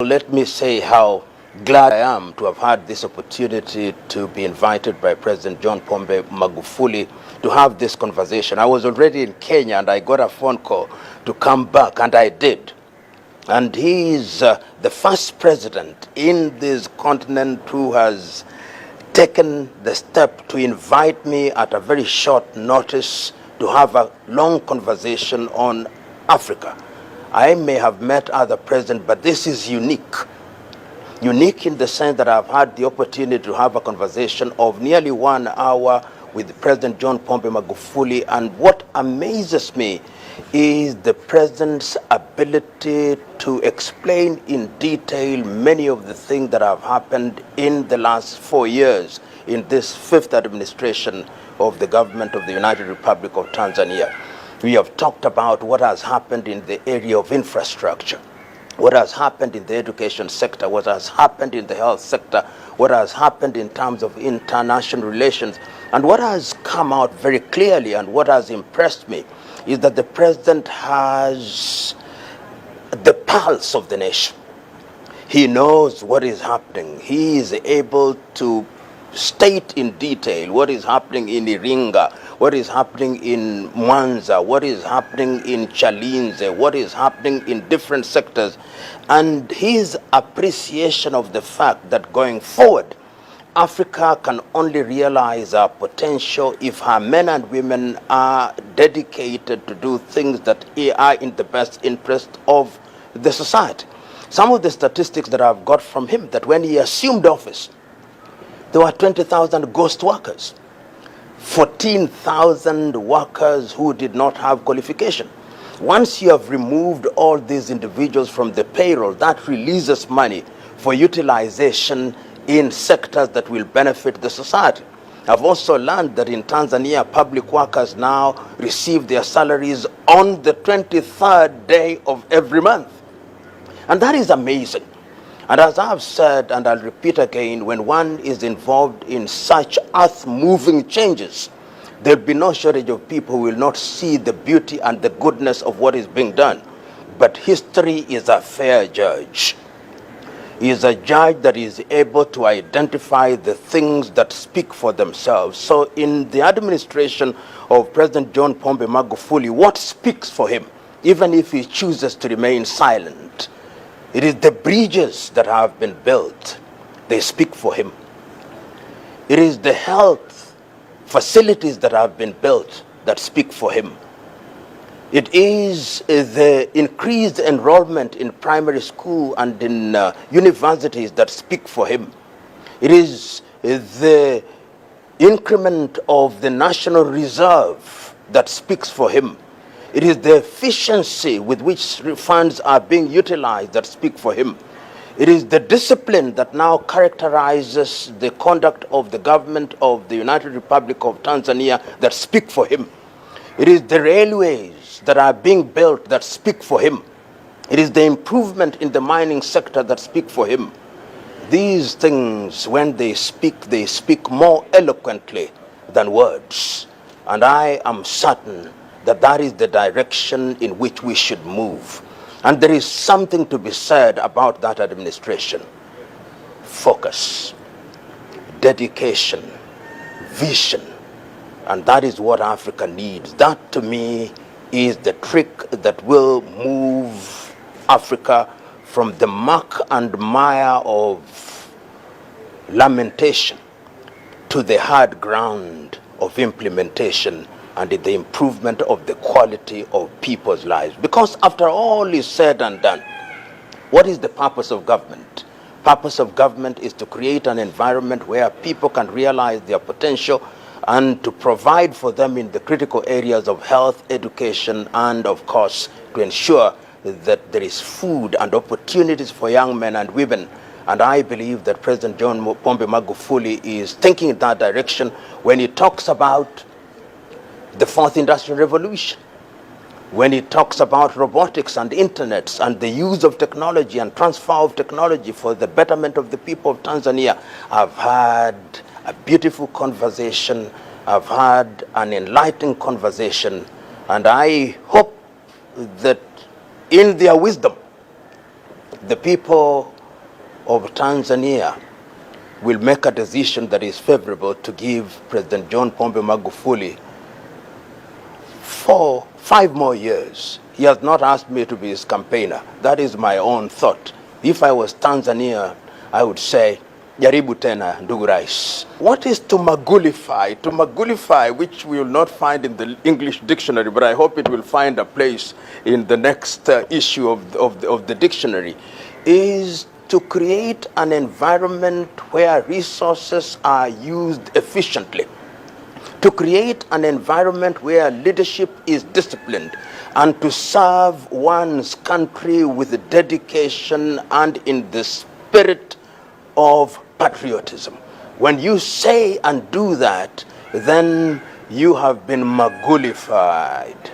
Let me say how glad I am to have had this opportunity to be invited by President John Pombe Magufuli to have this conversation. I was already in Kenya and I got a phone call to come back, and I did. And he is the first president in this continent who has taken the step to invite me at a very short notice to have a long conversation on Africa. I may have met other presidents, but this is unique. Unique in the sense that I've had the opportunity to have a conversation of nearly 1 hour with President John Pombe Magufuli. And what amazes me is the president's ability to explain in detail many of the things that have happened in the last 4 years in this fifth administration of the government of the United Republic of Tanzania. We have talked about what has happened in the area of infrastructure, what has happened in the education sector, what has happened in the health sector, what has happened in terms of international relations. And what has come out very clearly and what has impressed me is that the president has the pulse of the nation. He knows what is happening. He is able to state in detail what is happening in Iringa, what is happening in Mwanza, what is happening in Chalinze, what is happening in different sectors, and his appreciation of the fact that going forward, Africa can only realize our potential if her men and women are dedicated to do things that are in the best interest of the society. Some of the statistics that I've got from him, that when he assumed office, there were 20,000 ghost workers, 14,000 workers who did not have qualification. Once you have removed all these individuals from the payroll, that releases money for utilization in sectors that will benefit the society. I've also learned that in Tanzania, public workers now receive their salaries on the 23rd day of every month. And that is amazing. And as I've said, and I'll repeat again, when one is involved in such earth-moving changes, there'll be no shortage of people who will not see the beauty and the goodness of what is being done. But history is a fair judge. He is a judge that is able to identify the things that speak for themselves. So in the administration of President John Pombe Magufuli, what speaks for him, even if he chooses to remain silent? It is the bridges that have been built. They speak for him. It is the health facilities that have been built that speak for him. It is the increased enrollment in primary school and in universities that speak for him. It is the increment of the National Reserve that speaks for him. It is the efficiency with which funds are being utilized that speak for him. It is the discipline that now characterizes the conduct of the government of the United Republic of Tanzania that speak for him. It is the railways that are being built that speak for him. It is the improvement in the mining sector that speak for him. These things, when they speak more eloquently than words. And I am certain that that is the direction in which we should move. And there is something to be said about that administration. Focus, dedication, vision. And that is what Africa needs. That, to me, is the trick that will move Africa from the muck and mire of lamentation to the hard ground of implementation and in the improvement of the quality of people's lives. Because after all is said and done, what is the purpose of government? Purpose of government is to create an environment where people can realize their potential and to provide for them in the critical areas of health, education, and of course, to ensure that there is food and opportunities for young men and women. And I believe that President John Pombe Magufuli is thinking in that direction when he talks about the fourth industrial revolution, when he talks about robotics and internets and the use of technology and transfer of technology for the betterment of the people of Tanzania. I've had a beautiful conversation. I've had an enlightening conversation. And I hope that in their wisdom, the people of Tanzania will make a decision that is favorable to give President John Pombe Magufuli 5 more years. He has not asked me to be his campaigner. That is my own thought. If I was Tanzania, I would say, jaribu tena ndugu rais. What is to magulify? To magulify, which we will not find in the English dictionary, but I hope it will find a place in the next issue of the dictionary, is to create an environment where resources are used efficiently, to create an environment where leadership is disciplined, and to serve one's country with dedication and in the spirit of patriotism. When you say and do that, then you have been magulified.